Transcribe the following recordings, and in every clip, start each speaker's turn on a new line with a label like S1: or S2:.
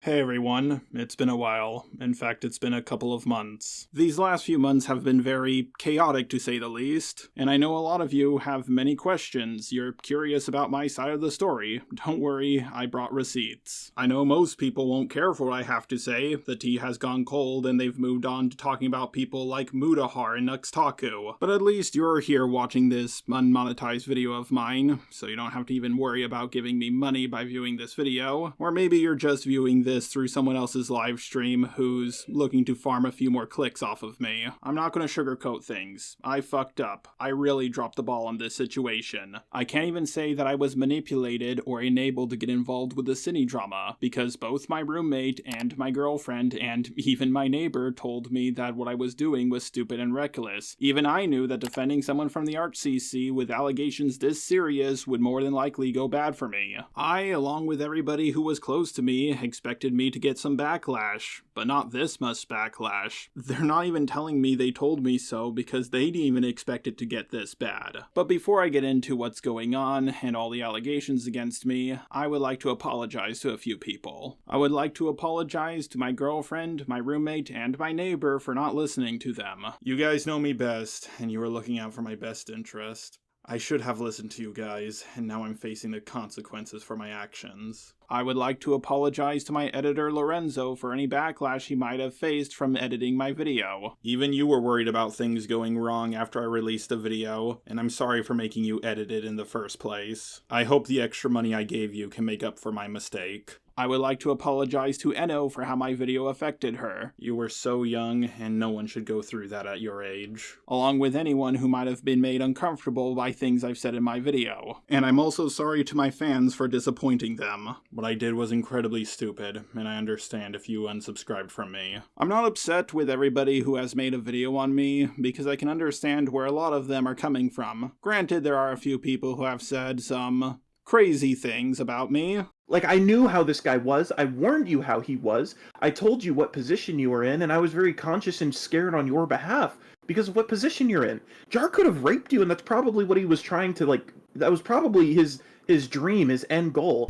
S1: Hey everyone, it's been a while. In fact, it's been a couple of months. These last few months have been very chaotic to say the least, and I know a lot of you have many questions. You're curious about my side of the story. Don't worry, I brought receipts. I know most people won't care for what I have to say. The tea has gone cold and they've moved on to talking about people like Mudahar and Nuxtaku. But at least you're here watching this unmonetized video of mine, so you don't have to even worry about giving me money by viewing this video. Or maybe you're just viewing this through someone else's live stream who's looking to farm a few more clicks off of me. I'm not gonna sugarcoat things. I fucked up. I really dropped the ball on this situation. I can't even say that I was manipulated or enabled to get involved with the synni drama, because both my roommate and my girlfriend and even my neighbor told me that what I was doing was stupid and reckless. Even I knew that defending someone from the Art CC with allegations this serious would more than likely go bad for me. I, along with everybody who was close to me, expected me to get some backlash, but not this much backlash. They're not even telling me they told me so because they didn't even expect it to get this bad. But before I get into what's going on and all the allegations against me, I would like to apologize to a few people. I would like to apologize to my girlfriend, my roommate, and my neighbor for not listening to them. You guys know me best, and you were looking out for my best interest. I should have listened to you guys, and now I'm facing the consequences for my actions. I would like to apologize to my editor Lorenzo for any backlash he might have faced from editing my video. Even you were worried about things going wrong after I released the video, and I'm sorry for making you edit it in the first place. I hope the extra money I gave you can make up for my mistake. I would like to apologize to Eno for how my video affected her. You were so young, and no one should go through that at your age. Along with anyone who might have been made uncomfortable by things I've said in my video. And I'm also sorry to my fans for disappointing them. What I did was incredibly stupid, and I understand if you unsubscribed from me. I'm not upset with everybody who has made a video on me, because I can understand where a lot of them are coming from. Granted, there are a few people who have said some crazy things about me.
S2: Like, I knew how this guy was. I warned you how he was. I told you what position you were in, and I was very conscious and scared on your behalf because of what position you're in. Jar could have raped you, and that's probably what he was trying to, that was probably his dream, his end goal.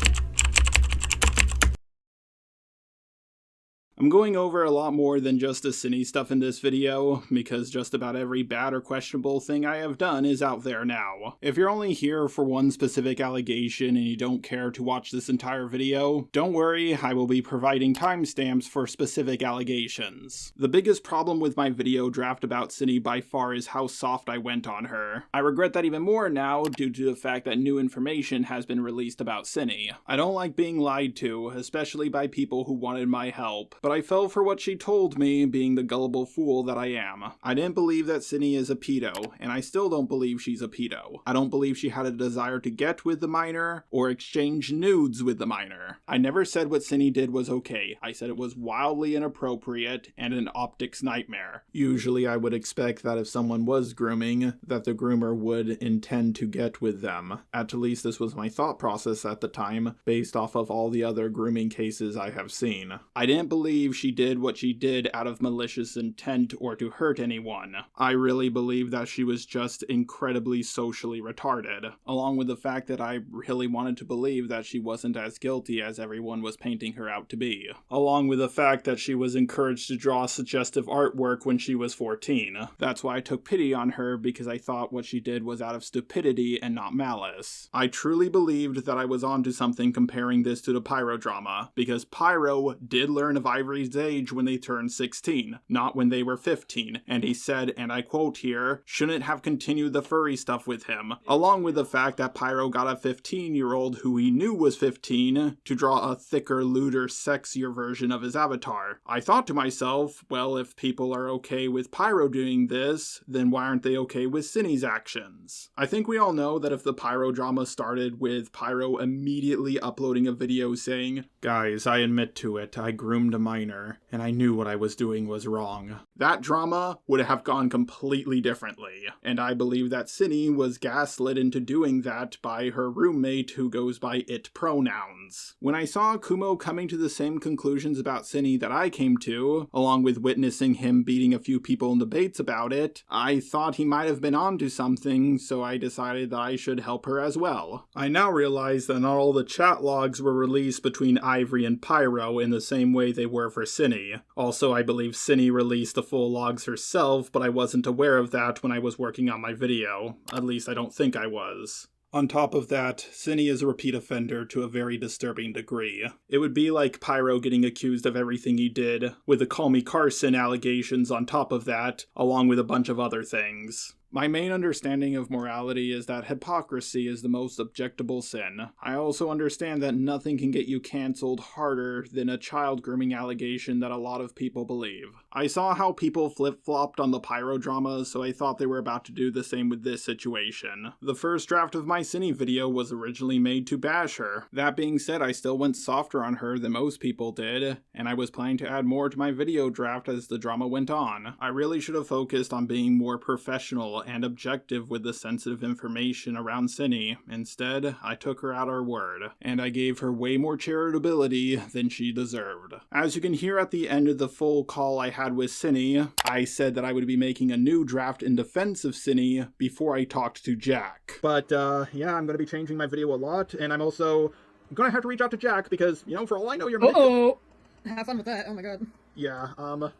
S1: I'm going over a lot more than just the synni stuff in this video, because just about every bad or questionable thing I have done is out there now. If you're only here for one specific allegation and you don't care to watch this entire video, don't worry, I will be providing timestamps for specific allegations. The biggest problem with my video draft about synni by far is how soft I went on her. I regret that even more now due to the fact that new information has been released about synni. I don't like being lied to, especially by people who wanted my help, but I fell for what she told me, being the gullible fool that I am. I didn't believe that synni is a pedo, and I still don't believe she's a pedo. I don't believe she had a desire to get with the minor, or exchange nudes with the minor. I never said what synni did was okay. I said it was wildly inappropriate and an optics nightmare. Usually I would expect that if someone was grooming, that the groomer would intend to get with them. At least this was my thought process at the time, based off of all the other grooming cases I have seen. I didn't believe she did what she did out of malicious intent or to hurt anyone. I really believe that she was just incredibly socially retarded, along with the fact that I really wanted to believe that she wasn't as guilty as everyone was painting her out to be, along with the fact that she was encouraged to draw suggestive artwork when she was 14. That's why I took pity on her, because I thought what she did was out of stupidity and not malice. I truly believed that I was onto something comparing this to the Pyro drama, because Pyro did learn of Ivory's age when they turned 16, not when they were 15, and he said, and I quote here, shouldn't have continued the furry stuff with him, along with the fact that Pyro got a 15-year-old who he knew was 15 to draw a thicker, lewder, sexier version of his avatar. I thought to myself, well, if people are okay with Pyro doing this, then why aren't they okay with synni's actions? I think we all know that if the Pyro drama started with Pyro immediately uploading a video saying, guys, I admit to it, I groomed a minor, and I knew what I was doing was wrong. That drama would have gone completely differently, and I believe that Synni was gaslit into doing that by her roommate who goes by it pronouns. When I saw Kumo coming to the same conclusions about Synni that I came to, along with witnessing him beating a few people in debates about it, I thought he might have been onto something, so I decided that I should help her as well. I now realize that not all the chat logs were released between Ivory and Pyro in the same way they were for Synni. Also, I believe Synni released the full logs herself, but I wasn't aware of that when I was working on my video. At least I don't think I was. On top of that, Synni is a repeat offender to a very disturbing degree. It would be like Pyro getting accused of everything he did, with the Call Me Carson allegations on top of that, along with a bunch of other things. My main understanding of morality is that hypocrisy is the most objectable sin. I also understand that nothing can get you cancelled harder than a child grooming allegation that a lot of people believe. I saw how people flip-flopped on the Pyro drama, so I thought they were about to do the same with this situation. The first draft of my Synni video was originally made to bash her. That being said, I still went softer on her than most people did, and I was planning to add more to my video draft as the drama went on. I really should have focused on being more professional and objective with the sensitive information around Synni. Instead, I took her at her word, and I gave her way more charitability than she deserved. As you can hear at the end of the full call I had with Synni, I said that I would be making a new draft in defense of Synni before I talked to Jack. But yeah, I'm going to be changing my video a lot, and I'm also going to have to reach out to Jack because, you know, for all I know, you're
S3: Uh-oh! Have fun with that, oh my god.
S1: Yeah, I'm going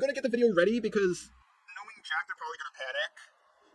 S1: to get the video ready because knowing Jack, they're probably going to panic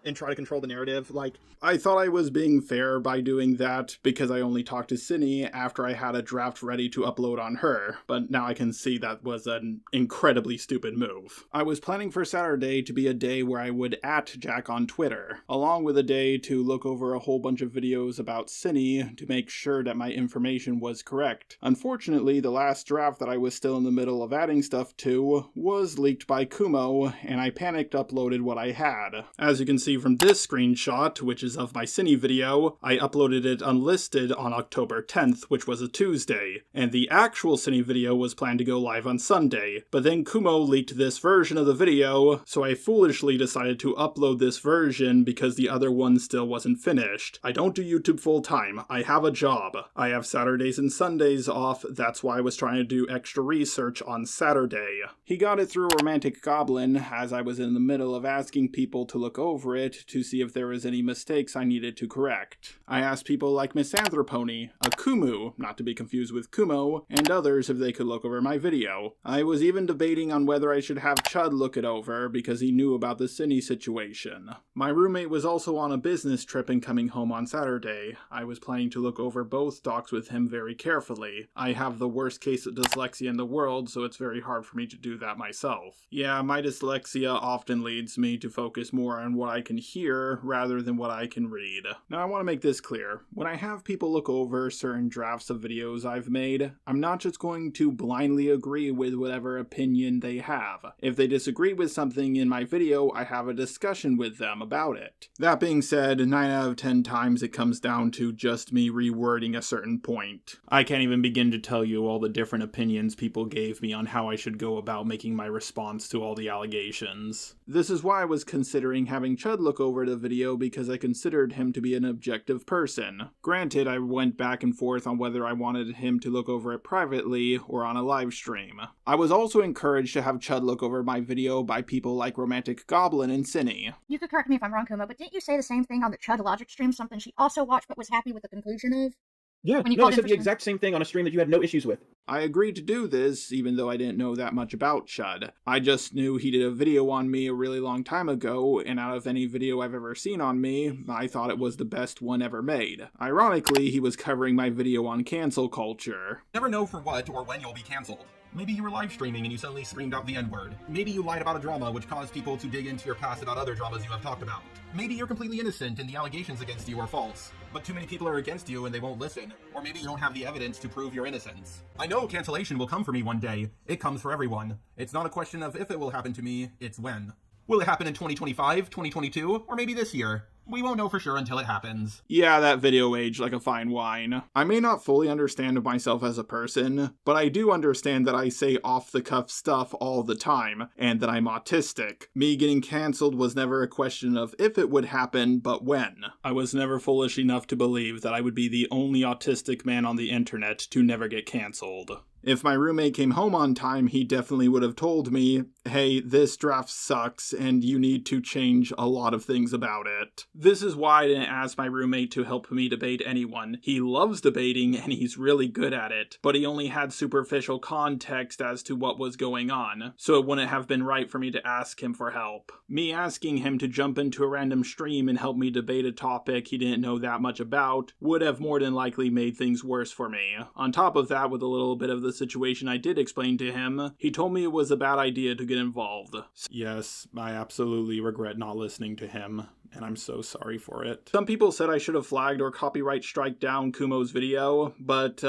S1: and try to control the narrative. Like, I thought I was being fair by doing that because I only talked to Synni after I had a draft ready to upload on her, but now I can see that was an incredibly stupid move. I was planning for Saturday to be a day where I would @ Jack on Twitter, along with a day to look over a whole bunch of videos about Synni to make sure that my information was correct. Unfortunately, the last draft that I was still in the middle of adding stuff to was leaked by Kumo, and I panicked uploaded what I had. As you can see from this screenshot, which is of my Synni video, I uploaded it unlisted on October 10th, which was a Tuesday, and the actual Synni video was planned to go live on Sunday, but then Kumo leaked this version of the video, so I foolishly decided to upload this version because the other one still wasn't finished. I don't do YouTube full time, I have a job. I have Saturdays and Sundays off, that's why I was trying to do extra research on Saturday. He got it through Romantic Goblin, as I was in the middle of asking people to look over it to see if there was any mistakes I needed to correct. I asked people like Misanthropony, Akumu, not to be confused with Kumo, and others if they could look over my video. I was even debating on whether I should have Chud look it over because he knew about the Synni situation. My roommate was also on a business trip and coming home on Saturday. I was planning to look over both docs with him very carefully. I have the worst case of dyslexia in the world, so it's very hard for me to do that myself. Yeah, my dyslexia often leads me to focus more on what I can hear rather than what I can read. Now I want to make this clear. When I have people look over certain drafts of videos I've made, I'm not just going to blindly agree with whatever opinion they have. If they disagree with something in my video, I have a discussion with them about it. That being said, 9 out of 10 times it comes down to just me rewording a certain point. I can't even begin to tell you all the different opinions people gave me on how I should go about making my response to all the allegations. This is why I was considering having Chud look over the video because I considered him to be an objective person. Granted, I went back and forth on whether I wanted him to look over it privately or on a live stream. I was also encouraged to have Chud look over my video by people like Romantic Goblin and Synni.
S3: You could correct me if I'm wrong, Kumo, but didn't you say the same thing on the Chud Logic stream, something she also watched but was happy with the conclusion of?
S2: Yeah,
S3: When you
S2: no, I
S3: called in
S2: said
S3: for
S2: the exact same thing on a stream that you had no issues with.
S1: I agreed to do this, even though I didn't know that much about Chud. I just knew he did a video on me a really long time ago, and out of any video I've ever seen on me, I thought it was the best one ever made. Ironically, he was covering my video on cancel culture.
S4: Never know for what or when you'll be cancelled. Maybe you were live streaming and you suddenly screamed out the N-word. Maybe you lied about a drama which caused people to dig into your past about other dramas you have talked about. Maybe you're completely innocent and the allegations against you are false. But too many people are against you and they won't listen. Or maybe you don't have the evidence to prove your innocence. I know cancellation will come for me one day. It comes for everyone. It's not a question of if it will happen to me, it's when. Will it happen in 2025, 2022, or maybe this year? We won't know for sure until it happens.
S1: Yeah, that video aged like a fine wine. I may not fully understand myself as a person, but I do understand that I say off-the-cuff stuff all the time, and that I'm autistic. Me getting cancelled was never a question of if it would happen, but when. I was never foolish enough to believe that I would be the only autistic man on the internet to never get cancelled. If my roommate came home on time, he definitely would have told me, hey, this draft sucks and you need to change a lot of things about it. This is why I didn't ask my roommate to help me debate anyone. He loves debating and he's really good at it, but he only had superficial context as to what was going on, so it wouldn't have been right for me to ask him for help. Me asking him to jump into a random stream and help me debate a topic he didn't know that much about would have more than likely made things worse for me. On top of that, with a little bit of the situation I did explain to him, he told me it was a bad idea to get involved. Yes, I absolutely regret not listening to him, and I'm so sorry for it. Some people said I should have flagged or copyright strike down Kumo's video, but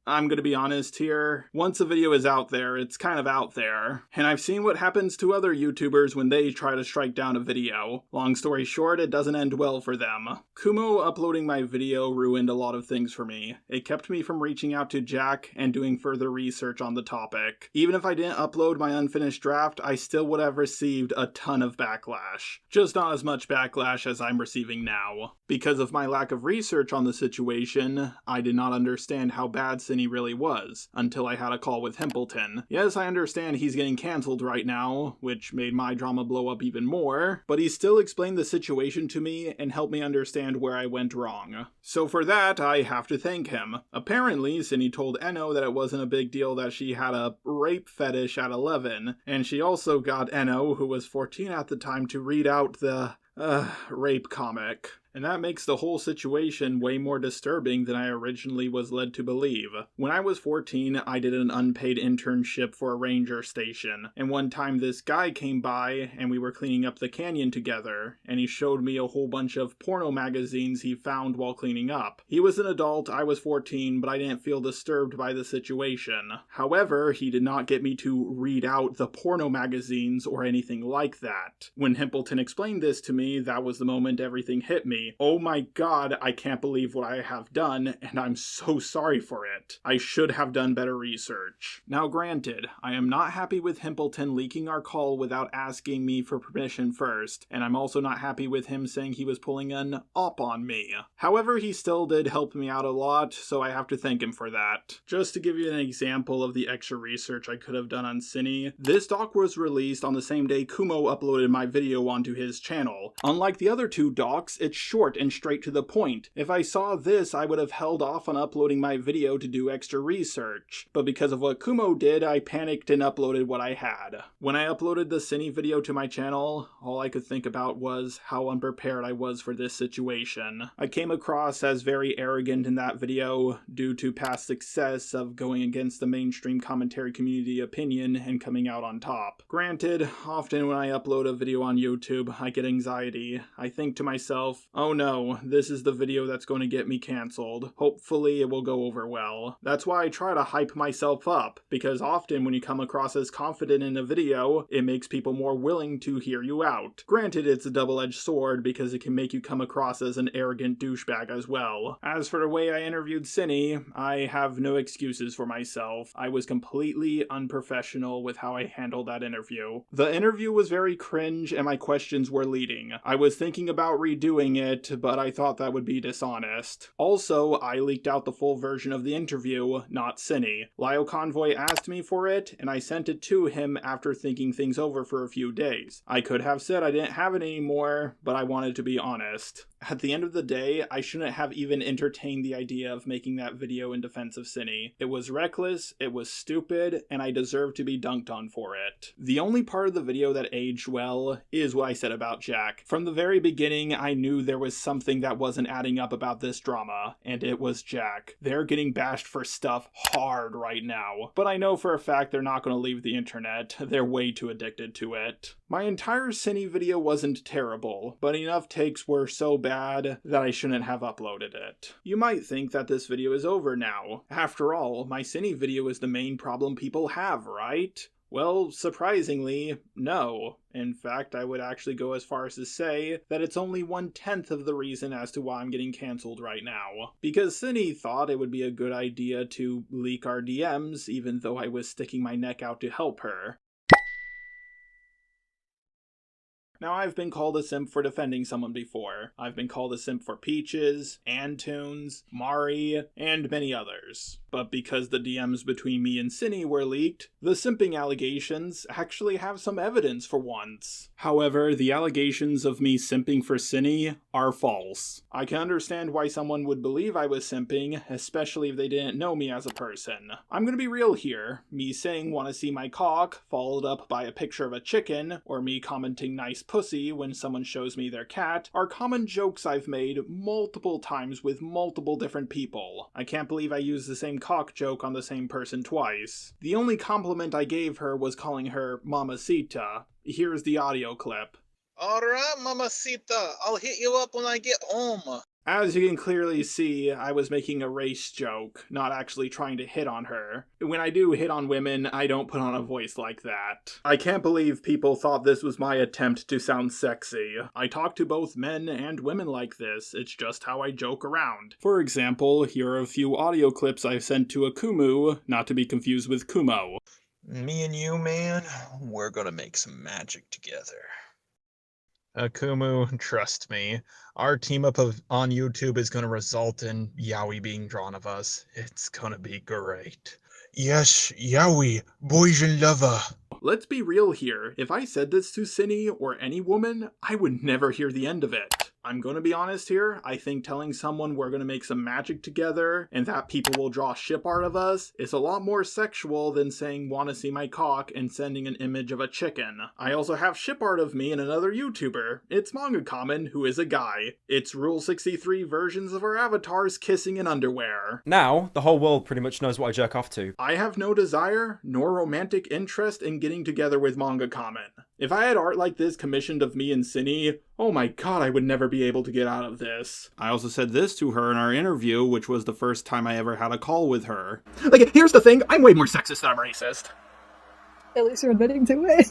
S1: I'm gonna be honest here. Once a video is out there, it's kind of out there. And I've seen what happens to other YouTubers when they try to strike down a video. Long story short, it doesn't end well for them. Kumo uploading my video ruined a lot of things for me. It kept me from reaching out to Jack and doing further research on the topic. Even if I didn't upload my unfinished draft, I still would have received a ton of backlash. Just not as much backlash as I'm receiving now. Because of my lack of research on the situation, I did not understand how bad synni really was, until I had a call with Himpleton. Yes, I understand he's getting cancelled right now, which made my drama blow up even more, but he still explained the situation to me and helped me understand where I went wrong. So for that, I have to thank him. Apparently, synni told Enno that it wasn't a big deal that she had a rape fetish at 11, and she also got Enno, who was 14 at the time, to read out the rape comic. And that makes the whole situation way more disturbing than I originally was led to believe. When I was 14, I did an unpaid internship for a ranger station, and one time this guy came by and we were cleaning up the canyon together, and he showed me a whole bunch of porno magazines he found while cleaning up. He was an adult, I was 14, but I didn't feel disturbed by the situation. However, he did not get me to read out the porno magazines or anything like that. When Himpleton explained this to me, that was the moment everything hit me. Oh my god, I can't believe what I have done, and I'm so sorry for it. I should have done better research. Now granted, I am not happy with Himpleton leaking our call without asking me for permission first, and I'm also not happy with him saying he was pulling an op on me. However, he still did help me out a lot, so I have to thank him for that. Just to give you an example of the extra research I could have done on synni, this doc was released on the same day Kumo uploaded my video onto his channel. Unlike the other two docs, it's short and straight to the point. If I saw this, I would have held off on uploading my video to do extra research. But because of what Kumo did, I panicked and uploaded what I had. When I uploaded the synni video to my channel, all I could think about was how unprepared I was for this situation. I came across as very arrogant in that video due to past success of going against the mainstream commentary community opinion and coming out on top. Granted, often when I upload a video on YouTube, I get anxiety. I think to myself, oh no, this is the video that's going to get me cancelled. Hopefully it will go over well. That's why I try to hype myself up, because often when you come across as confident in a video, it makes people more willing to hear you out. Granted, it's a double-edged sword because it can make you come across as an arrogant douchebag as well. As for the way I interviewed synni, I have no excuses for myself. I was completely unprofessional with how I handled that interview. The interview was very cringe and my questions were leading. I was thinking about redoing it, but I thought that would be dishonest. Also, I leaked out the full version of the interview, not synni. Lyle Convoy asked me for it, and I sent it to him after thinking things over for a few days. I could have said I didn't have it anymore, but I wanted to be honest. At the end of the day, I shouldn't have even entertained the idea of making that video in defense of synni. It was reckless, it was stupid, and I deserve to be dunked on for it. The only part of the video that aged well is what I said about Jack. From the very beginning, I knew there was something that wasn't adding up about this drama, and it was Jack. They're getting bashed for stuff hard right now, but I know for a fact they're not going to leave the internet. They're way too addicted to it. My entire synni video wasn't terrible, but enough takes were so bad that I shouldn't have uploaded it. You might think that this video is over now. After all, my synni video is the main problem people have, right? Well, surprisingly, no. In fact, I would actually go as far as to say that it's only 1/10 of the reason as to why I'm getting cancelled right now. Because Synni thought it would be a good idea to leak our DMs, even though I was sticking my neck out to help her. Now, I've been called a simp for defending someone before. I've been called a simp for Peaches, Antunes, Mari, and many others. But because the DMs between me and Synni were leaked, the simping allegations actually have some evidence for once. However, the allegations of me simping for Synni are false. I can understand why someone would believe I was simping, especially if they didn't know me as a person. I'm gonna be real here. Me saying wanna see my cock, followed up by a picture of a chicken, or me commenting nice pussy when someone shows me their cat, are common jokes I've made multiple times with multiple different people. I can't believe I used the same cock joke on the same person twice. The only compliment I gave her was calling her Mamacita. Here's the audio clip.
S5: Alright, Mamacita, I'll hit you up when I get home.
S1: As you can clearly see, I was making a race joke, not actually trying to hit on her. When I do hit on women, I don't put on a voice like that. I can't believe people thought this was my attempt to sound sexy. I talk to both men and women like this, it's just how I joke around. For example, here are a few audio clips I've sent to Akumu, not to be confused with Kumo.
S5: Me and you, man, we're gonna make some magic together. Akumu, trust me, our team up on YouTube is gonna result in yaoi being drawn of us. It's gonna be great. Yes, yaoi, boys and lover.
S1: Let's be real here. If I said this to Synni or any woman, I would never hear the end of it. I'm gonna be honest here, I think telling someone we're gonna make some magic together and that people will draw ship art of us is a lot more sexual than saying wanna see my cock and sending an image of a chicken. I also have ship art of me and another YouTuber. It's MangaCommon, who is a guy. It's Rule 63 versions of our avatars kissing in underwear.
S6: Now, the whole world pretty much knows what I jerk off to.
S1: I have no desire nor romantic interest in getting together with MangaCommon. If I had art like this commissioned of me and Synni, oh my god, I would never be able to get out of this. I also said this to her in our interview, which was the first time I ever had a call with her. Like, here's the thing, I'm way more sexist than I'm racist.
S7: At least you're admitting to it.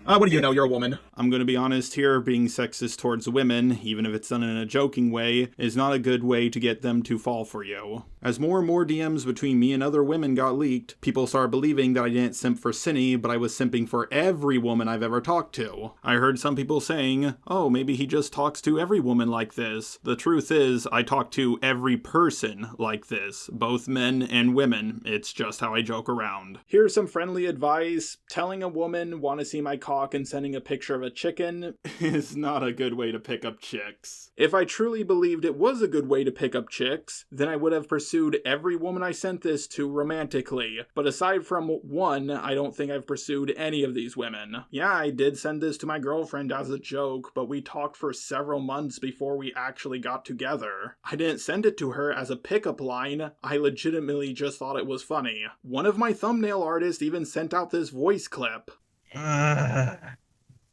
S1: What do you know, you're a woman. I'm gonna be honest here, being sexist towards women, even if it's done in a joking way, is not a good way to get them to fall for you. As more and more DMs between me and other women got leaked, people started believing that I didn't simp for Synni, but I was simping for every woman I've ever talked to. I heard some people saying, oh, maybe he just talks to every woman like this. The truth is, I talk to every person like this, both men and women. It's just how I joke around. Here's some friendly advice. Telling a woman, wanna see my cock and sending a picture of a chicken is not a good way to pick up chicks. If I truly believed it was a good way to pick up chicks, then I would have pursued every woman I sent this to romantically. But aside from one, I don't think I've pursued any of these women. Yeah, I did send this to my girlfriend as a joke, but we talked for several months before we actually got together. I didn't send it to her as a pickup line, I legitimately just thought it was funny. One of my thumbnail artists even sent out this voice clip.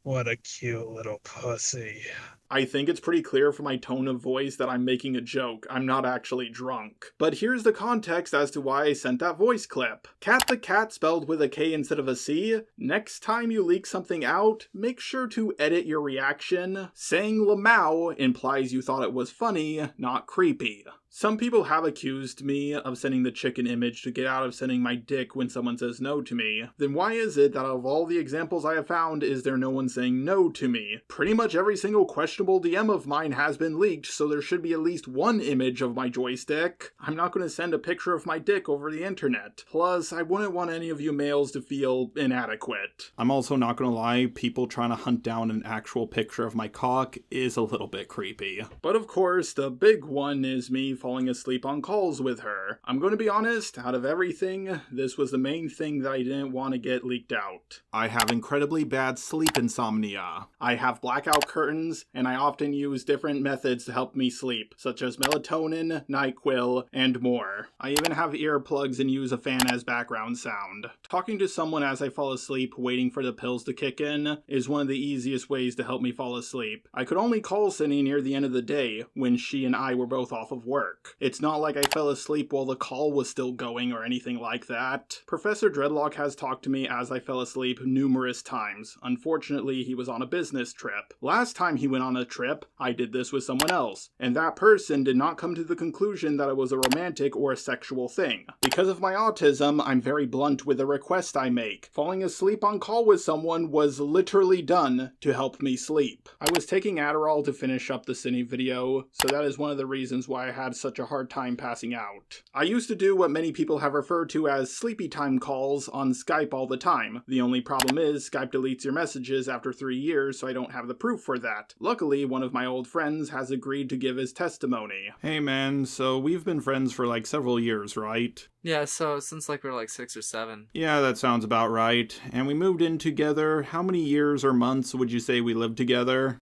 S5: What a cute little pussy.
S1: I think it's pretty clear from my tone of voice that I'm making a joke. I'm not actually drunk. But here's the context as to why I sent that voice clip. Cat the cat spelled with a K instead of a C. Next time you leak something out, make sure to edit your reaction. Saying Lamau implies you thought it was funny, not creepy. Some people have accused me of sending the chicken image to get out of sending my dick when someone says no to me. Then why is it that out of all the examples I have found, is there no one saying no to me? Pretty much every single questionable DM of mine has been leaked, so there should be at least one image of my joystick. I'm not going to send a picture of my dick over the internet. Plus, I wouldn't want any of you males to feel inadequate. I'm also not going to lie, people trying to hunt down an actual picture of my cock is a little bit creepy. But of course, the big one is me falling asleep on calls with her. I'm going to be honest, out of everything, this was the main thing that I didn't want to get leaked out. I have incredibly bad sleep insomnia. I have blackout curtains, and I often use different methods to help me sleep, such as melatonin, NyQuil, and more. I even have earplugs and use a fan as background sound. Talking to someone as I fall asleep, waiting for the pills to kick in, is one of the easiest ways to help me fall asleep. I could only call Synni near the end of the day, when she and I were both off of work. work. It's not like I fell asleep while the call was still going or anything like that. Professor Dreadlock has talked to me as I fell asleep numerous times. Unfortunately, he was on a business trip. Last time he went on a trip, I did this with someone else, and that person did not come to the conclusion that it was a romantic or a sexual thing. Because of my autism, I'm very blunt with the request I make. Falling asleep on call with someone was literally done to help me sleep. I was taking Adderall to finish up the synni video, so that is one of the reasons why I had such a hard time passing out. I used to do what many people have referred to as sleepy time calls on Skype all the time. The only problem is Skype deletes your messages after 3 years, so I don't have the proof for that. Luckily, one of my old friends has agreed to give his testimony. Hey man, so we've been friends for like several years, right?
S8: Yeah, so since like we were like 6 or 7.
S1: Yeah, that sounds about right. And we moved in together. How many years or months would you say we lived together?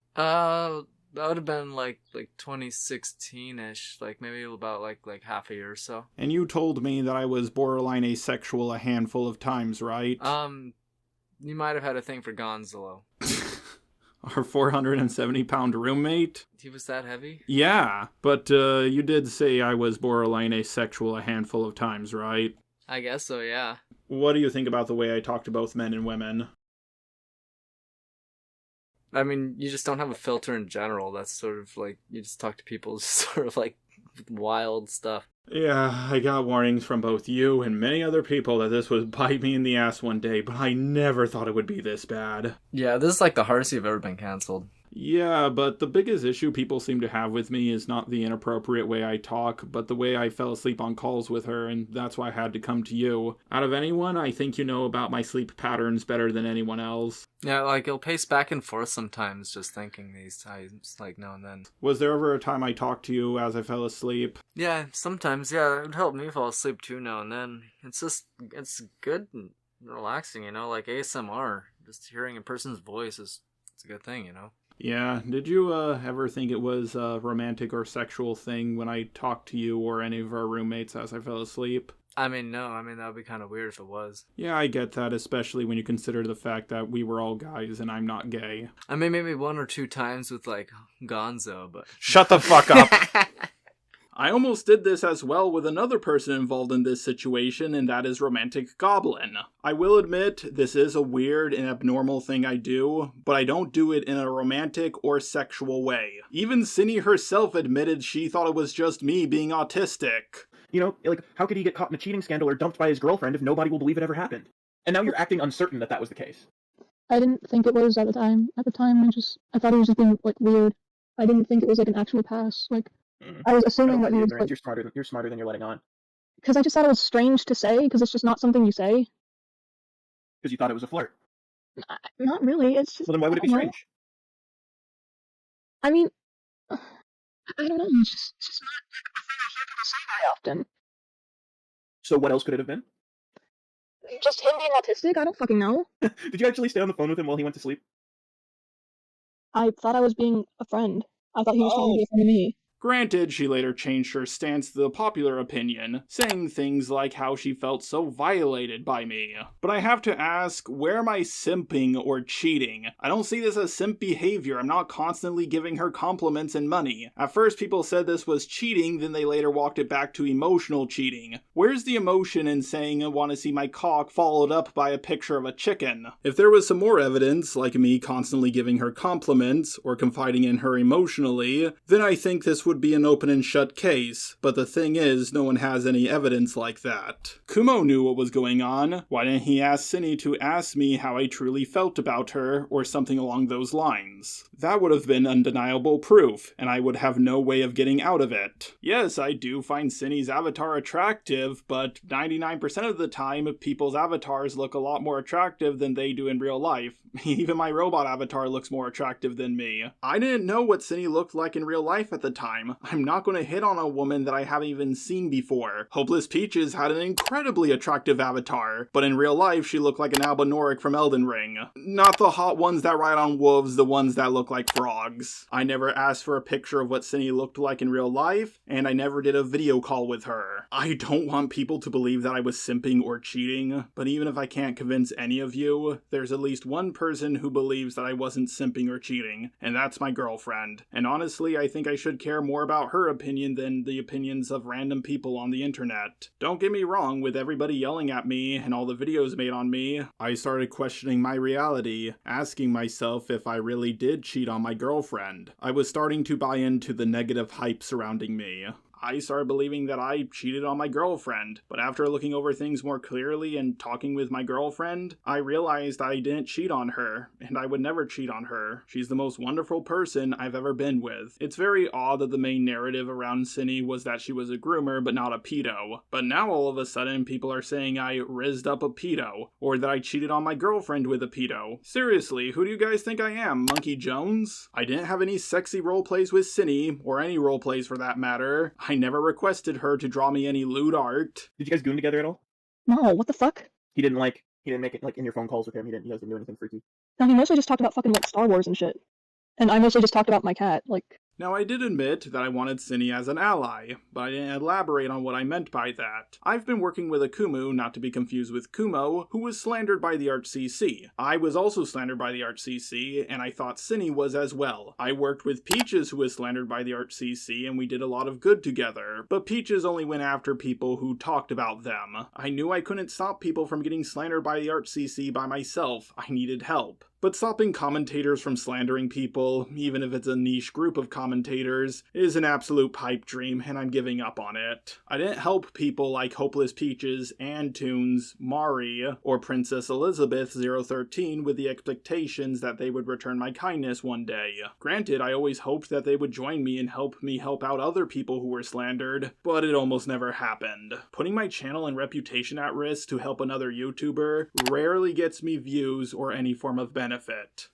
S8: That would have been like 2016-ish, like maybe about like half a year or so.
S1: And you told me that I was borderline asexual a handful of times, right?
S8: You might have had a thing for Gonzalo.
S1: Our 470-pound roommate?
S8: He was that heavy?
S1: Yeah, but you did say I was borderline asexual a handful of times, right?
S8: I guess so, yeah.
S1: What do you think about the way I talk to both men and women?
S8: I mean, you just don't have a filter in general. That's sort of like, you just talk to people sort of like wild stuff.
S1: Yeah, I got warnings from both you and many other people that this would bite me in the ass one day, but I never thought it would be this bad.
S8: Yeah, this is like the hardest you've ever been canceled.
S1: Yeah, but the biggest issue people seem to have with me is not the inappropriate way I talk, but the way I fell asleep on calls with her, and that's why I had to come to you. Out of anyone, I think you know about my sleep patterns better than anyone else.
S8: Yeah, like, it'll pace back and forth sometimes just thinking these times, like, now and then.
S1: Was there ever a time I talked to you as I fell asleep?
S8: Yeah, sometimes, yeah, it would help me fall asleep too now and then. It's good and relaxing, you know, like ASMR. Just hearing a person's voice it's a good thing, you know?
S1: Yeah, did you ever think it was a romantic or sexual thing when I talked to you or any of our roommates as I fell asleep?
S8: I mean, no. I mean, that would be kind of weird if it was.
S1: Yeah, I get that, especially when you consider the fact that we were all guys and I'm not gay.
S8: I mean, maybe 1 or 2 times with, like, Gonzo, but...
S1: Shut the fuck up! I almost did this as well with another person involved in this situation, and that is Romantic Goblin. I will admit, this is a weird and abnormal thing I do, but I don't do it in a romantic or sexual way. Even Synni herself admitted she thought it was just me being autistic.
S2: You know, like, how could he get caught in a cheating scandal or dumped by his girlfriend if nobody will believe it ever happened? And now you're acting uncertain that that was the case.
S7: I didn't think it was at the time. At the time, I thought he was just being, like, weird. I didn't think it was, like, an actual pass. Like, I was assuming that he was, like...
S2: You're smarter than you're letting on.
S7: Because I just thought it was strange to say, because it's just not something you say.
S2: Because you thought it was a flirt.
S7: Not really, it's just...
S2: Well, then why would it be strange?
S7: I mean... I don't know, it's just not a thing I hear people say very often.
S2: So what else could it have been?
S7: Just him being autistic? I don't fucking know.
S2: Did you actually stay on the phone with him while he went to sleep?
S7: I thought I was being a friend. I thought he was trying to be a friend of me.
S1: Granted, she later changed her stance to the popular opinion, saying things like how she felt so violated by me. But I have to ask, where am I simping or cheating? I don't see this as simp behavior. I'm not constantly giving her compliments and money. At first people said this was cheating, then they later walked it back to emotional cheating. Where's the emotion in saying I want to see my cock followed up by a picture of a chicken? If there was some more evidence, like me constantly giving her compliments or confiding in her emotionally, then I think this would be an open and shut case, but the thing is, no one has any evidence like that. Kumo knew what was going on. Why didn't he ask Synni to ask me how I truly felt about her, or something along those lines? That would have been undeniable proof, and I would have no way of getting out of it. Yes, I do find Synni's avatar attractive, but 99% of the time, people's avatars look a lot more attractive than they do in real life. Even my robot avatar looks more attractive than me. I didn't know what Synni looked like in real life at the time. I'm not going to hit on a woman that I haven't even seen before. Hopeless Peaches had an incredibly attractive avatar, but in real life she looked like an Albinoric from Elden Ring. Not the hot ones that ride on wolves, the ones that look like frogs. I never asked for a picture of what Synni looked like in real life, and I never did a video call with her. I don't want people to believe that I was simping or cheating, but even if I can't convince any of you, there's at least one person who believes that I wasn't simping or cheating, and that's my girlfriend. And honestly, I think I should care more more about her opinion than the opinions of random people on the internet. Don't get me wrong, with everybody yelling at me and all the videos made on me, I started questioning my reality, asking myself if I really did cheat on my girlfriend. I was starting to buy into the negative hype surrounding me. I started believing that I cheated on my girlfriend, but after looking over things more clearly and talking with my girlfriend, I realized I didn't cheat on her, and I would never cheat on her. She's the most wonderful person I've ever been with. It's very odd that the main narrative around Synni was that she was a groomer but not a pedo, but now all of a sudden people are saying I rizzed up a pedo, or that I cheated on my girlfriend with a pedo. Seriously, who do you guys think I am, Monkey Jones? I didn't have any sexy roleplays with Synni, or any roleplays for that matter. I never requested her to draw me any lewd art.
S2: Did you guys goon together at all?
S7: No, what the fuck?
S2: He didn't make it like in your phone calls with him. You guys didn't do anything freaky.
S7: No, he mostly just talked about fucking like Star Wars and shit. And I mostly just talked about my cat, like...
S1: Now, I did admit that I wanted Synni as an ally, but I didn't elaborate on what I meant by that. I've been working with a Kumu, not to be confused with Kumo, who was slandered by the ArchCC. I was also slandered by the ArchCC, and I thought Synni was as well. I worked with Peaches, who was slandered by the ArchCC, and we did a lot of good together, but Peaches only went after people who talked about them. I knew I couldn't stop people from getting slandered by the ArchCC by myself. I needed help. But stopping commentators from slandering people, even if it's a niche group of commentators, is an absolute pipe dream, and I'm giving up on it. I didn't help people like Hopeless Peaches, Antunes, Mari, or Princess Elizabeth 013 with the expectations that they would return my kindness one day. Granted, I always hoped that they would join me and help me help out other people who were slandered, but it almost never happened. Putting my channel and reputation at risk to help another YouTuber rarely gets me views or any form of benefit.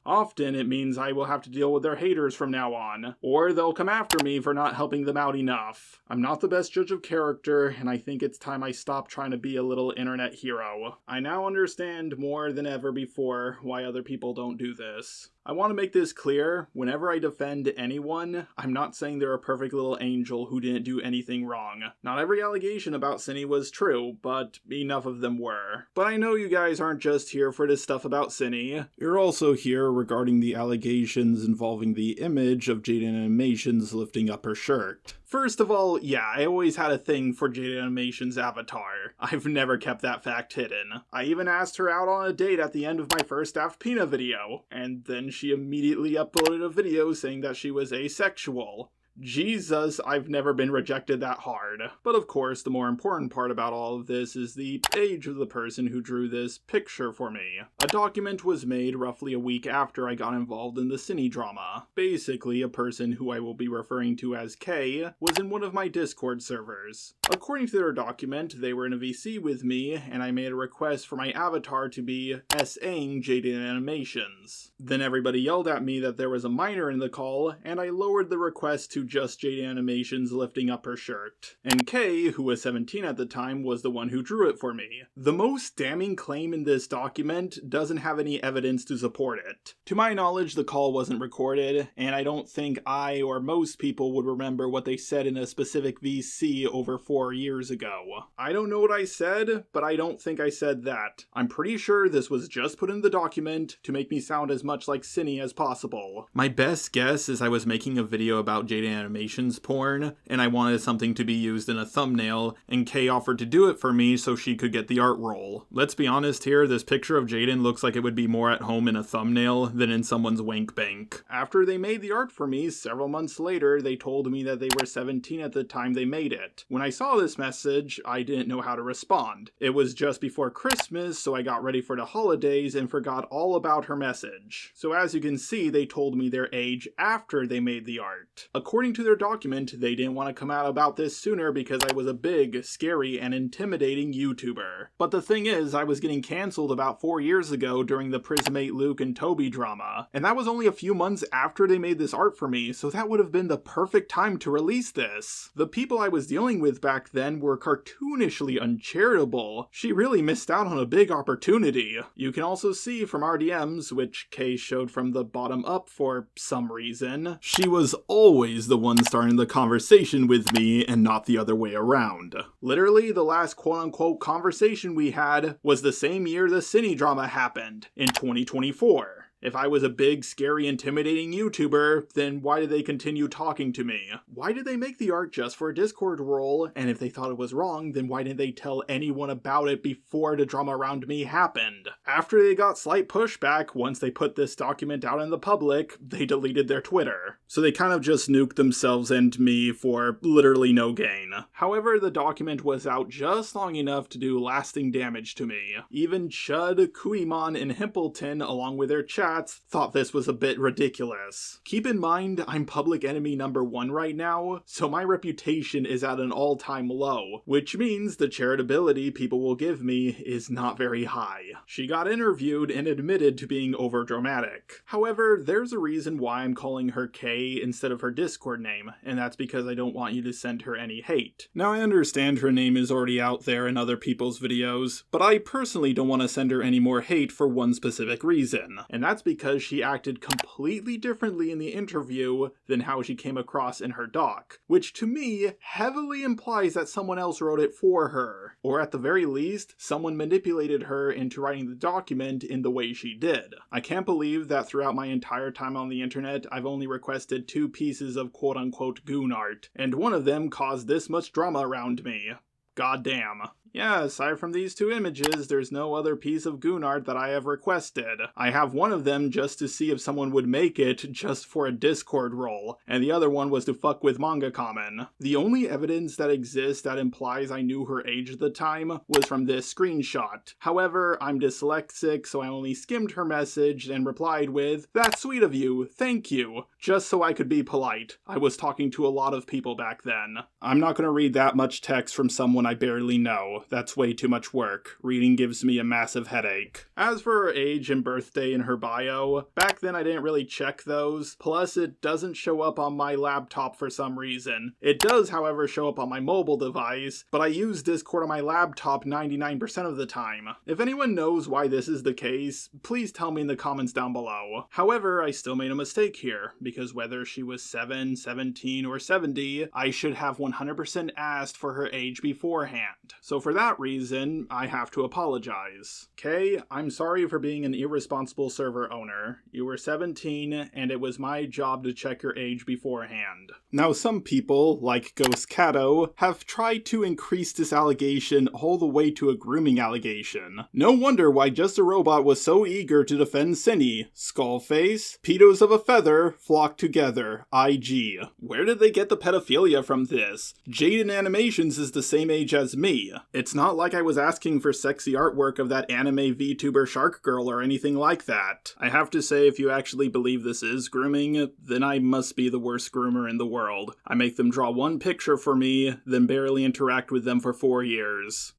S1: Often it means I will have to deal with their haters from now on, or they'll come after me for not helping them out enough. I'm not the best judge of character, and I think it's time I stop trying to be a little internet hero. I now understand more than ever before why other people don't do this. I want to make this clear, whenever I defend anyone, I'm not saying they're a perfect little angel who didn't do anything wrong. Not every allegation about Synni was true, but enough of them were. But I know you guys aren't just here for this stuff about Synni. You're also here regarding the allegations involving the image of Jade Animations lifting up her shirt. First of all, yeah, I always had a thing for Jade Animations' avatar. I've never kept that fact hidden. I even asked her out on a date at the end of my first Daft Pina video, and then she immediately uploaded a video saying that she was asexual. Jesus, I've never been rejected that hard. But of course, the more important part about all of this is the age of the person who drew this picture for me. A document was made roughly a week after I got involved in the Synni drama. Basically, a person who I will be referring to as K was in one of my Discord servers. According to their document, they were in a VC with me, and I made a request for my avatar to be S.A.ing Jade Animations. Then everybody yelled at me that there was a minor in the call, and I lowered the request to just Jade Animations lifting up her shirt. And Kay, who was 17 at the time, was the one who drew it for me. The most damning claim in this document doesn't have any evidence to support it. To my knowledge, the call wasn't recorded, and I don't think I or most people would remember what they said in a specific VC over 4 years ago. I don't know what I said, but I don't think I said that. I'm pretty sure this was just put in the document to make me sound as much like Synni as possible. My best guess is I was making a video about Jade Animations porn, and I wanted something to be used in a thumbnail, and Kay offered to do it for me so she could get the art role. Let's be honest here, this picture of Jaden looks like it would be more at home in a thumbnail than in someone's wank bank. After they made the art for me, several months later, they told me that they were 17 at the time they made it. When I saw this message, I didn't know how to respond. It was just before Christmas, so I got ready for the holidays and forgot all about her message. So as you can see, they told me their age after they made the art. According to their document, they didn't want to come out about this sooner because I was a big, scary, and intimidating YouTuber. But the thing is, I was getting cancelled about 4 years ago during the Prismate Luke and Toby drama, and that was only a few months after they made this art for me, so that would have been the perfect time to release this. The people I was dealing with back then were cartoonishly uncharitable. She really missed out on a big opportunity. You can also see from our DMs, which Kay showed from the bottom up for some reason, she was always the one starting the conversation with me and not the other way around. Literally, the last quote-unquote conversation we had was the same year the Synni drama happened, in 2024. If I was a big, scary, intimidating YouTuber, then why did they continue talking to me? Why did they make the art just for a Discord role? And if they thought it was wrong, then why didn't they tell anyone about it before the drama around me happened? After they got slight pushback, once they put this document out in the public, they deleted their Twitter. So they kind of just nuked themselves and me for literally no gain. However, the document was out just long enough to do lasting damage to me. Even Chud, Kuimon, and Himpleton, along with their chats, thought this was a bit ridiculous. Keep in mind, I'm public enemy number 1 right now, so my reputation is at an all-time low, which means the charitability people will give me is not very high. She got interviewed and admitted to being overdramatic. However, there's a reason why I'm calling her K instead of her Discord name, and that's because I don't want you to send her any hate. Now, I understand her name is already out there in other people's videos, but I personally don't want to send her any more hate for one specific reason, and that's because she acted completely differently in the interview than how she came across in her doc, which to me heavily implies that someone else wrote it for her, or at the very least, someone manipulated her into writing the document in the way she did. I can't believe that throughout my entire time on the internet, I've only requested 2 pieces of quote-unquote goon art, and one of them caused this much drama around me. Goddamn. Yeah, aside from these 2 images, there's no other piece of goon art that I have requested. I have one of them just to see if someone would make it just for a Discord role, and the other one was to fuck with Manga Common. The only evidence that exists that implies I knew her age at the time was from this screenshot. However, I'm dyslexic, so I only skimmed her message and replied with, "That's sweet of you, thank you," just so I could be polite. I was talking to a lot of people back then. I'm not gonna read that much text from someone I barely know. That's way too much work. Reading gives me a massive headache. As for her age and birthday in her bio, back then I didn't really check those, plus it doesn't show up on my laptop for some reason. It does, however, show up on my mobile device, but I use Discord on my laptop 99% of the time. If anyone knows why this is the case, please tell me in the comments down below. However, I still made a mistake here, because whether she was 7, 17, or 70, I should have 100% asked for her age beforehand. So for that reason, I have to apologize. Kay, I'm sorry for being an irresponsible server owner. You were 17, and it was my job to check your age beforehand. Now, some people, like Ghost Cato, have tried to increase this allegation all the way to a grooming allegation. No wonder why Just a Robot was so eager to defend Synni. Skullface, pedos of a feather, flock together, IG. Where did they get the pedophilia from this? Jaden Animations is the same age as me. It's not like I was asking for sexy artwork of that anime VTuber Shark Girl or anything like that. I have to say, if you actually believe this is grooming, then I must be the worst groomer in the world. I make them draw 1 picture for me, then barely interact with them for 4 years.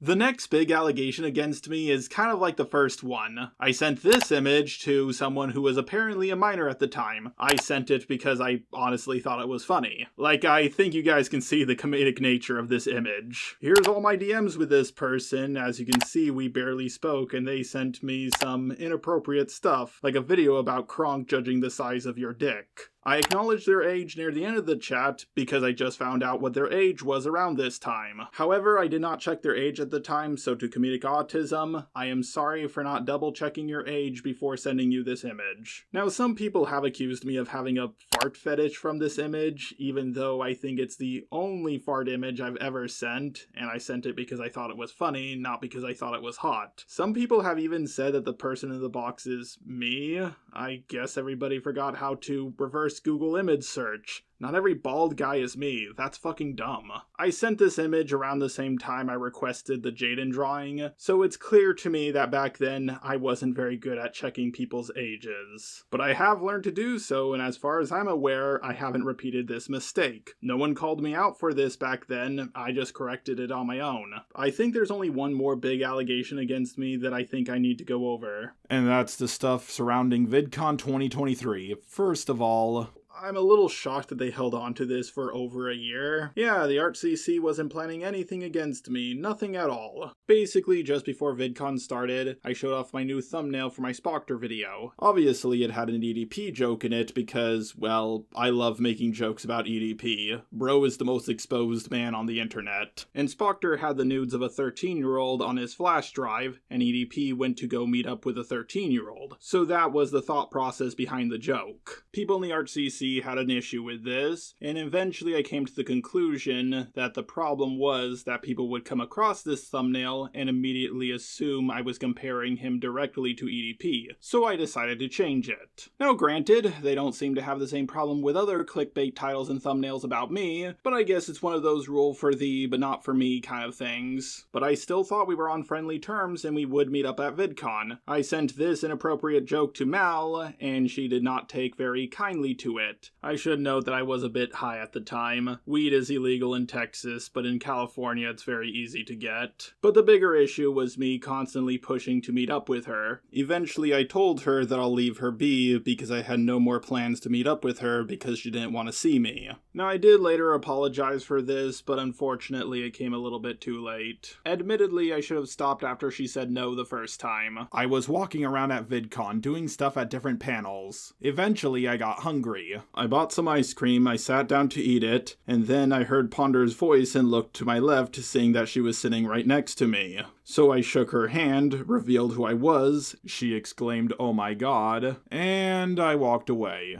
S1: The next big allegation against me is kind of like the first one. I sent this image to someone who was apparently a minor at the time. I sent it because I honestly thought it was funny. Like, I think you guys can see the comedic nature of this image. Here's all my DMs with this person. As you can see, we barely spoke, and they sent me some inappropriate stuff, like a video about Kronk judging the size of your dick. I acknowledged their age near the end of the chat because I just found out what their age was around this time. However, I did not check their age at the time, so to comedic autism, I am sorry for not double checking your age before sending you this image. Now, some people have accused me of having a fart fetish from this image, even though I think it's the only fart image I've ever sent, and I sent it because I thought it was funny, not because I thought it was hot. Some people have even said that the person in the box is me. I guess everybody forgot how to reverse Google image search. Not every bald guy is me. That's fucking dumb. I sent this image around the same time I requested the Jaden drawing, so it's clear to me that back then I wasn't very good at checking people's ages. But I have learned to do so, and as far as I'm aware, I haven't repeated this mistake. No one called me out for this back then, I just corrected it on my own. I think there's only one more big allegation against me that I think I need to go over. And that's the stuff surrounding VidCon 2023. First of all, I'm a little shocked that they held on to this for over a year. Yeah, the ArtCC wasn't planning anything against me, nothing at all. Basically, just before VidCon started, I showed off my new thumbnail for my Spoctor video. Obviously, it had an EDP joke in it because, well, I love making jokes about EDP. Bro is the most exposed man on the internet. And Spoctor had the nudes of a 13-year-old on his flash drive, and EDP went to go meet up with a 13-year-old. So that was the thought process behind the joke. People in the ArtCC had an issue with this, and eventually I came to the conclusion that the problem was that people would come across this thumbnail and immediately assume I was comparing him directly to EDP, so I decided to change it. Now granted, they don't seem to have the same problem with other clickbait titles and thumbnails about me, but I guess it's one of those rule for thee but not for me kind of things. But I still thought we were on friendly terms and we would meet up at VidCon. I sent this inappropriate joke to Mal, and she did not take very kindly to it. I should note that I was a bit high at the time. Weed is illegal in Texas, but in California it's very easy to get. But the bigger issue was me constantly pushing to meet up with her. Eventually I told her that I'll leave her be because I had no more plans to meet up with her because she didn't want to see me. Now I did later apologize for this, but unfortunately it came a little bit too late. Admittedly, I should have stopped after she said no the first time. I was walking around at VidCon doing stuff at different panels. Eventually I got hungry. I bought some ice cream, I sat down to eat it, and then I heard Ponder's voice and looked to my left, seeing that she was sitting right next to me. So I shook her hand, revealed who I was, she exclaimed, "Oh my god," and I walked away.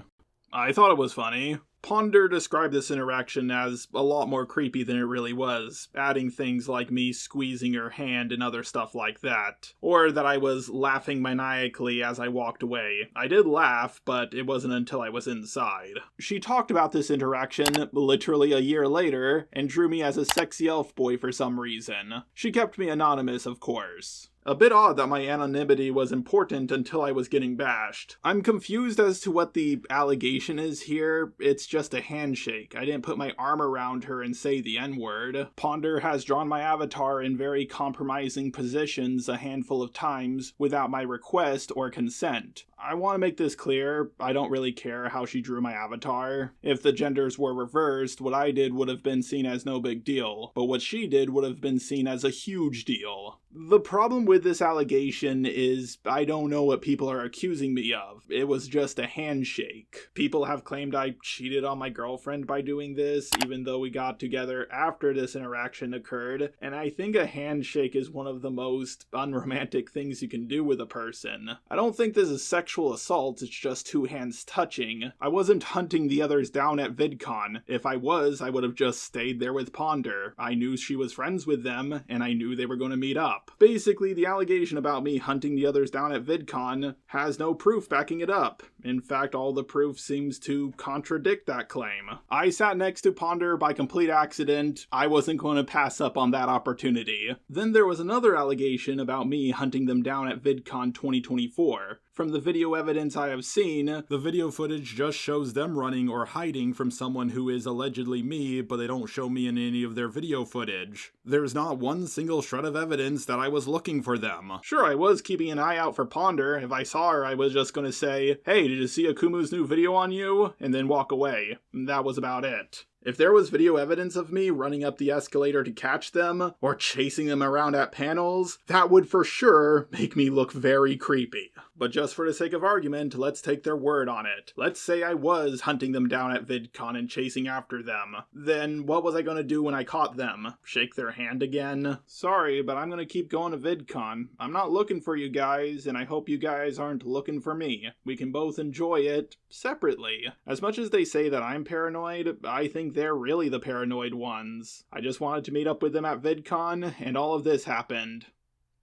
S1: I thought it was funny. Ponder described this interaction as a lot more creepy than it really was, adding things like me squeezing her hand and other stuff like that. Or that I was laughing maniacally as I walked away. I did laugh, but it wasn't until I was inside. She talked about this interaction literally a year later, and drew me as a sexy elf boy for some reason. She kept me anonymous, of course. A bit odd that my anonymity was important until I was getting bashed. I'm confused as to what the allegation is here. It's just a handshake. I didn't put my arm around her and say the N-word. Ponder has drawn my avatar in very compromising positions a handful of times without my request or consent. I want to make this clear, I don't really care how she drew my avatar. If the genders were reversed, what I did would have been seen as no big deal, but what she did would have been seen as a huge deal. The problem with this allegation is I don't know what people are accusing me of. It was just a handshake. People have claimed I cheated on my girlfriend by doing this, even though we got together after this interaction occurred, and I think a handshake is one of the most unromantic things you can do with a person. I don't think this is sexual assault, it's just two hands touching. I wasn't hunting the others down at VidCon. If I was, I would have just stayed there with Ponder. I knew she was friends with them, and I knew they were going to meet up. Basically, the allegation about me hunting the others down at VidCon has no proof backing it up. In fact, all the proof seems to contradict that claim. I sat next to Ponder by complete accident. I wasn't going to pass up on that opportunity. Then there was another allegation about me hunting them down at VidCon 2024. From the video evidence I have seen, the video footage just shows them running or hiding from someone who is allegedly me, but they don't show me in any of their video footage. There's not one single shred of evidence that I was looking for them. Sure, I was keeping an eye out for Ponder. If I saw her, I was just gonna say, "Hey, did you see Akumu's new video on you?" and then walk away. That was about it. If there was video evidence of me running up the escalator to catch them, or chasing them around at panels, that would for sure make me look very creepy. But just for the sake of argument, let's take their word on it. Let's say I was hunting them down at VidCon and chasing after them. Then what was I gonna do when I caught them? Shake their hand again? Sorry, but I'm gonna keep going to VidCon. I'm not looking for you guys, and I hope you guys aren't looking for me. We can both enjoy it separately. As much as they say that I'm paranoid, I think they're really the paranoid ones. I just wanted to meet up with them at VidCon, and all of this happened.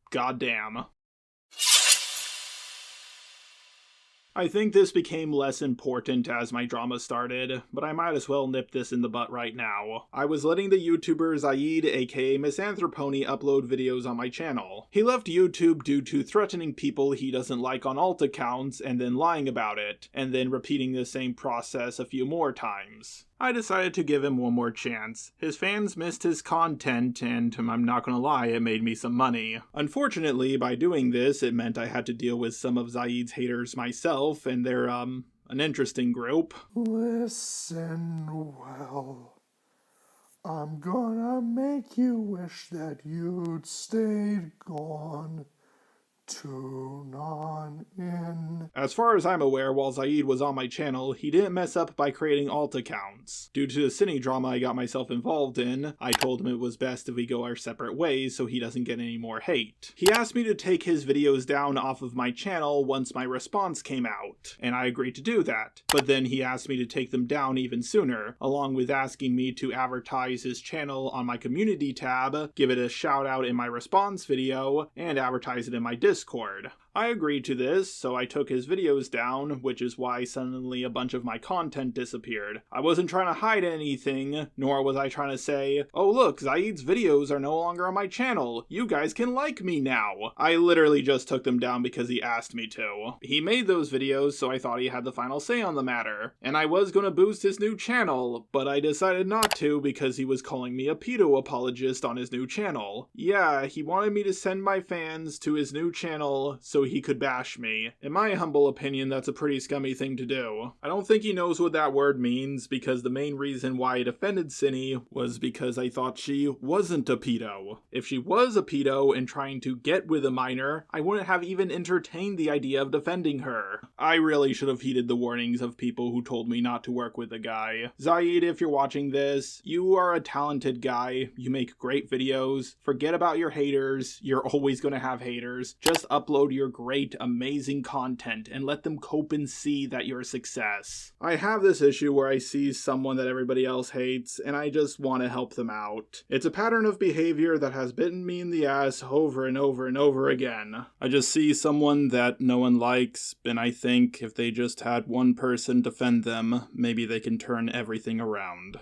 S1: Goddamn. I think this became less important as my drama started, but I might as well nip this in the butt right now. I was letting the YouTuber Zaid aka Misanthropony upload videos on my channel. He left YouTube due to threatening people he doesn't like on alt accounts and then lying about it, and then repeating the same process a few more times. I decided to give him one more chance. His fans missed his content, and I'm not gonna lie, it made me some money. Unfortunately, by doing this, it meant I had to deal with some of Zaid's haters myself, and they're, An interesting group.
S9: Listen well. I'm gonna make you wish that you'd stayed gone. Tune on in.
S1: As far as I'm aware, while Zaid was on my channel, he didn't mess up by creating alt accounts. Due to the synni drama I got myself involved in, I told him it was best if we go our separate ways so he doesn't get any more hate. He asked me to take his videos down off of my channel once my response came out, and I agreed to do that. But then he asked me to take them down even sooner, along with asking me to advertise his channel on my community tab, give it a shout out in my response video, and advertise it in my Discord. I agreed to this, so I took his videos down, which is why suddenly a bunch of my content disappeared. I wasn't trying to hide anything, nor was I trying to say, oh look, Zaid's videos are no longer on my channel, you guys can like me now. I literally just took them down because he asked me to. He made those videos, so I thought he had the final say on the matter. And I was gonna boost his new channel, but I decided not to because he was calling me a pedo apologist on his new channel. Yeah, he wanted me to send my fans to his new channel so he could bash me. In my humble opinion, that's a pretty scummy thing to do. I don't think he knows what that word means, because the main reason why I defended Synni was because I thought she wasn't a pedo. If she was a pedo and trying to get with a minor, I wouldn't have even entertained the idea of defending her. I really should have heeded the warnings of people who told me not to work with the guy. Zaid, if you're watching this, you are a talented guy. You make great videos. Forget about your haters. You're always gonna have haters. Just upload your great, amazing content and let them cope and see that you're a success. I have this issue where I see someone that everybody else hates and I just want to help them out. It's a pattern of behavior that has bitten me in the ass over and over and over again. I just see someone that no one likes and I think if they just had one person defend them, maybe they can turn everything around.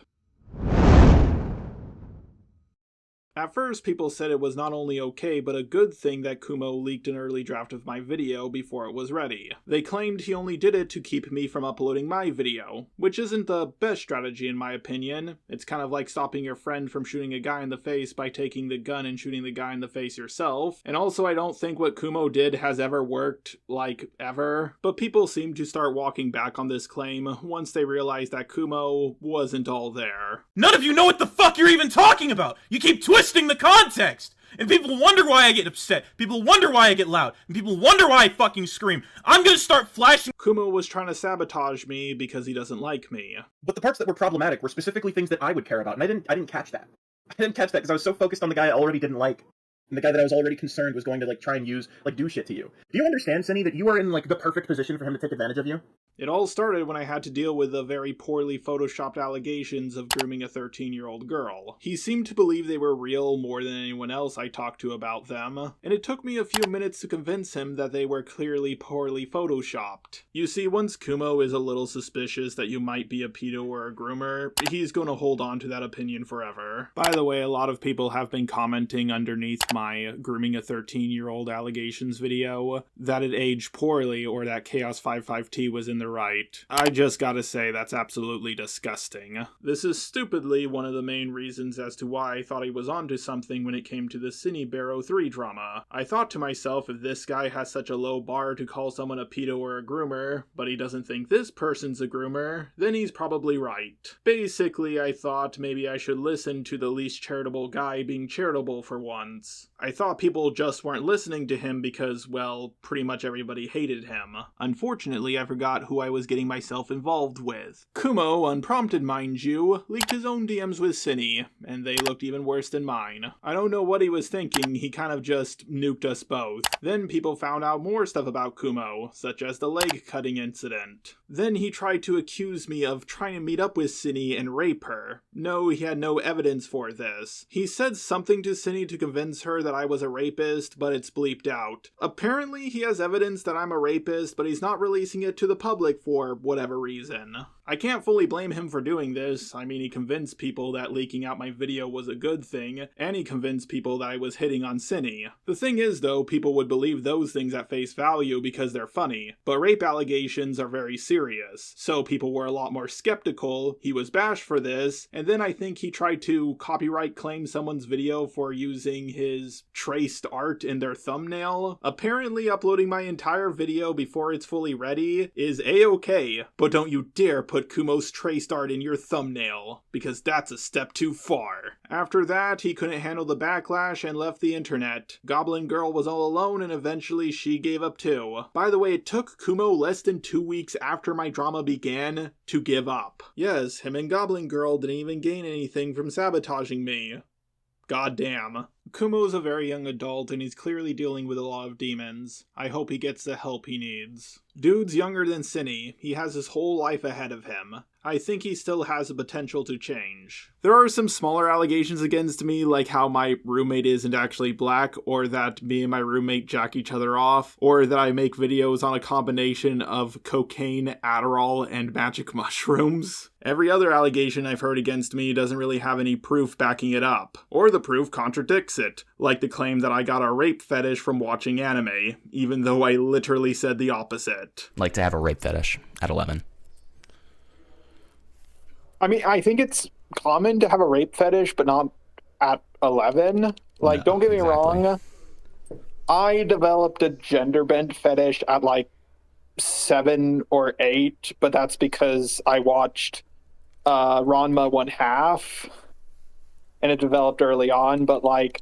S1: At first, people said it was not only okay, but a good thing that Kumo leaked an early draft of my video before it was ready. They claimed he only did it to keep me from uploading my video, which isn't the best strategy in my opinion. It's kind of like stopping your friend from shooting a guy in the face by taking the gun and shooting the guy in the face yourself. And also, I don't think what Kumo did has ever worked, like, ever. But people seem to start walking back on this claim once they realized that Kumo wasn't all there.
S10: None of you know what the fuck you're even talking about! You keep twisting the context! And people wonder why I get upset, people wonder why I get loud, and people wonder why I fucking scream. I'm gonna start flashing.
S1: Kumo was trying to sabotage me because he doesn't like me.
S2: But the parts that were problematic were specifically things that I would care about, and I didn't catch that. I didn't catch that because I was so focused on the guy I already didn't like. And the guy that I was already concerned was going to, like, try and use, like, do shit to you. Do you understand, Synni, that you are in, like, the perfect position for him to take advantage of you?
S1: It all started when I had to deal with the very poorly photoshopped allegations of grooming a 13-year-old girl. He seemed to believe they were real more than anyone else I talked to about them, and it took me a few minutes to convince him that they were clearly poorly photoshopped. You see, once Kumo is a little suspicious that you might be a pedo or a groomer, he's going to hold on to that opinion forever. By the way, a lot of people have been commenting underneath my grooming a 13-year-old allegations video that it aged poorly or that Chaos55T was in the right. I just gotta say that's absolutely disgusting. This is stupidly one of the main reasons as to why I thought he was onto something when it came to the Synni Barrow 3 drama. I thought to myself, if this guy has such a low bar to call someone a pedo or a groomer, but he doesn't think this person's a groomer, then he's probably right. Basically, I thought maybe I should listen to the least charitable guy being charitable for once. I thought people just weren't listening to him because, well, pretty much everybody hated him. Unfortunately, I forgot who I was getting myself involved with. Kumo, unprompted mind you, leaked his own DMs with Synni, and they looked even worse than mine. I don't know what he was thinking, he kind of just nuked us both. Then people found out more stuff about Kumo, such as the leg cutting incident. Then he tried to accuse me of trying to meet up with Synni and rape her. No, he had no evidence for this. He said something to Synni to convince her that I was a rapist, but it's bleeped out. Apparently he has evidence that I'm a rapist, but he's not releasing it to the public for whatever reason. I can't fully blame him for doing this. I mean, he convinced people that leaking out my video was a good thing, and he convinced people that I was hitting on Synni. The thing is, though, people would believe those things at face value because they're funny, but rape allegations are very serious, so people were a lot more skeptical. He was bashed for this, and then I think he tried to copyright claim someone's video for using his traced art in their thumbnail. Apparently, uploading my entire video before it's fully ready is a-okay, but don't you dare put Kumo's traced art in your thumbnail, because that's a step too far. After that, he couldn't handle the backlash and left the internet. Goblin Girl was all alone, and eventually she gave up too. By the way, it took Kumo less than 2 weeks after my drama began to give up. Yes, him and Goblin Girl didn't even gain anything from sabotaging me. Goddamn. Kumo's a very young adult and he's clearly dealing with a lot of demons. I hope he gets the help he needs. Dude's younger than Synni. He has his whole life ahead of him. I think he still has the potential to change. There are some smaller allegations against me, like how my roommate isn't actually black, or that me and my roommate jack each other off, or that I make videos on a combination of cocaine, Adderall, and magic mushrooms. Every other allegation I've heard against me doesn't really have any proof backing it up, or the proof contradicts it, like the claim that I got a rape fetish from watching anime, even though I literally said the opposite.
S11: Like to have a rape fetish at 11.
S12: I mean, I think it's common to have a rape fetish, but not at 11. Like,
S11: No,
S12: don't get me
S11: exactly.
S12: wrong. I developed a gender bent fetish at like 7 or 8, but that's because I watched Ranma 1/2, and it developed early on. But like,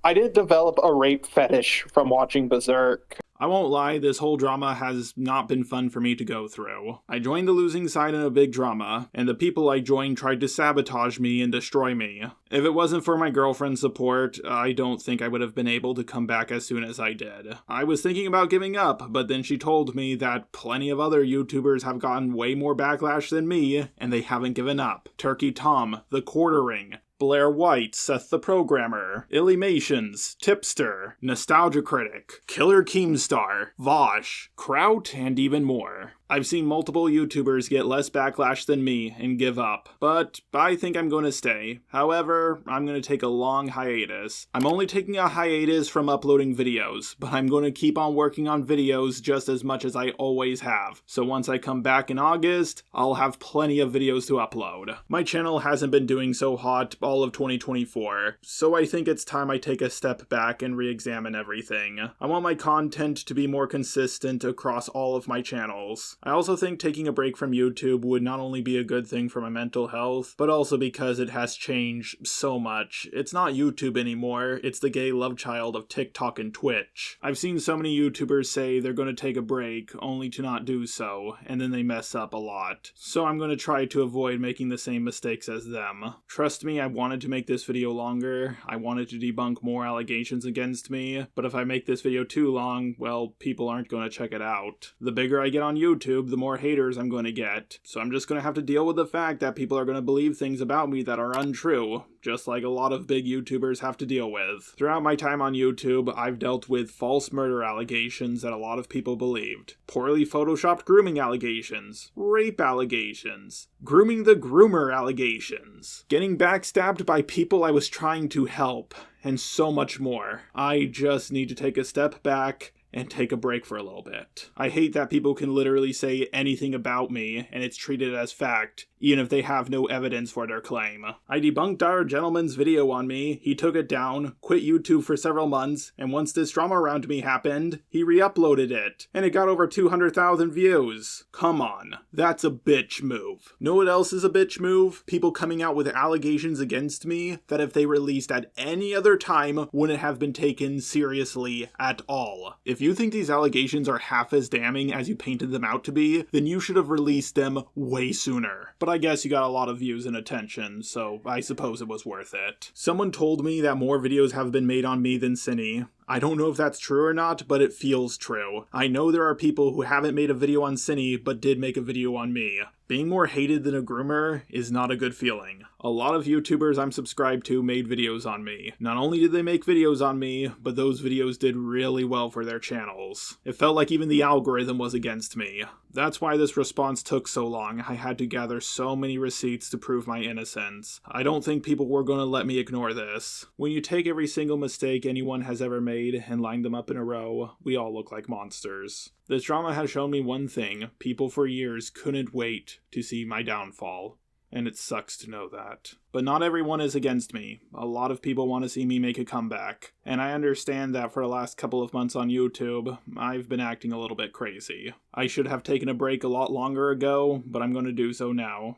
S12: I didn't develop a rape fetish from watching Berserk.
S1: I won't lie, this whole drama has not been fun for me to go through. I joined the losing side in a big drama, and the people I joined tried to sabotage me and destroy me. If it wasn't for my girlfriend's support, I don't think I would have been able to come back as soon as I did. I was thinking about giving up, but then she told me that plenty of other YouTubers have gotten way more backlash than me, and they haven't given up. Turkey Tom, The Quartering, Blair White, Seth the Programmer, Illumations, Tipster, Nostalgia Critic, Killer Keemstar, Vosh, Kraut, and even more. I've seen multiple YouTubers get less backlash than me and give up, but I think I'm going to stay. However, I'm going to take a long hiatus. I'm only taking a hiatus from uploading videos, but I'm going to keep on working on videos just as much as I always have. So once I come back in August, I'll have plenty of videos to upload. My channel hasn't been doing so hot all of 2024, so I think it's time I take a step back and re-examine everything. I want my content to be more consistent across all of my channels. I also think taking a break from YouTube would not only be a good thing for my mental health, but also because it has changed so much. It's not YouTube anymore, it's the gay love child of TikTok and Twitch. I've seen so many YouTubers say they're going to take a break, only to not do so, and then they mess up a lot. So I'm going to try to avoid making the same mistakes as them. Trust me, I wanted to make this video longer, I wanted to debunk more allegations against me, but if I make this video too long, well, people aren't going to check it out. The bigger I get on YouTube, the more haters I'm going to get. So I'm just going to have to deal with the fact that people are going to believe things about me that are untrue, just like a lot of big YouTubers have to deal with. Throughout my time on YouTube, I've dealt with false murder allegations that a lot of people believed, poorly photoshopped grooming allegations, rape allegations, grooming the groomer allegations, getting backstabbed by people I was trying to help, and so much more. I just need to take a step back and take a break for a little bit. I hate that people can literally say anything about me and it's treated as fact, even if they have no evidence for their claim. I debunked our gentleman's video on me, he took it down, quit YouTube for several months, and once this drama around me happened, he re-uploaded it, and it got over 200,000 views. Come on, that's a bitch move. Know what else is a bitch move? People coming out with allegations against me that if they released at any other time wouldn't have been taken seriously at all. If you think these allegations are half as damning as you painted them out to be, then you should have released them way sooner. But I guess you got a lot of views and attention, so I suppose it was worth it. Someone told me that more videos have been made on me than Synni. I don't know if that's true or not, but it feels true. I know there are people who haven't made a video on Synni, but did make a video on me. Being more hated than a groomer is not a good feeling. A lot of YouTubers I'm subscribed to made videos on me. Not only did they make videos on me, but those videos did really well for their channels. It felt like even the algorithm was against me. That's why this response took so long. I had to gather so many receipts to prove my innocence. I don't think people were going to let me ignore this. When you take every single mistake anyone has ever made and line them up in a row, we all look like monsters. This drama has shown me one thing: people for years couldn't wait to see my downfall. And it sucks to know that. But not everyone is against me. A lot of people want to see me make a comeback. And I understand that for the last couple of months on YouTube, I've been acting a little bit crazy. I should have taken a break a lot longer ago, but I'm going to do so now.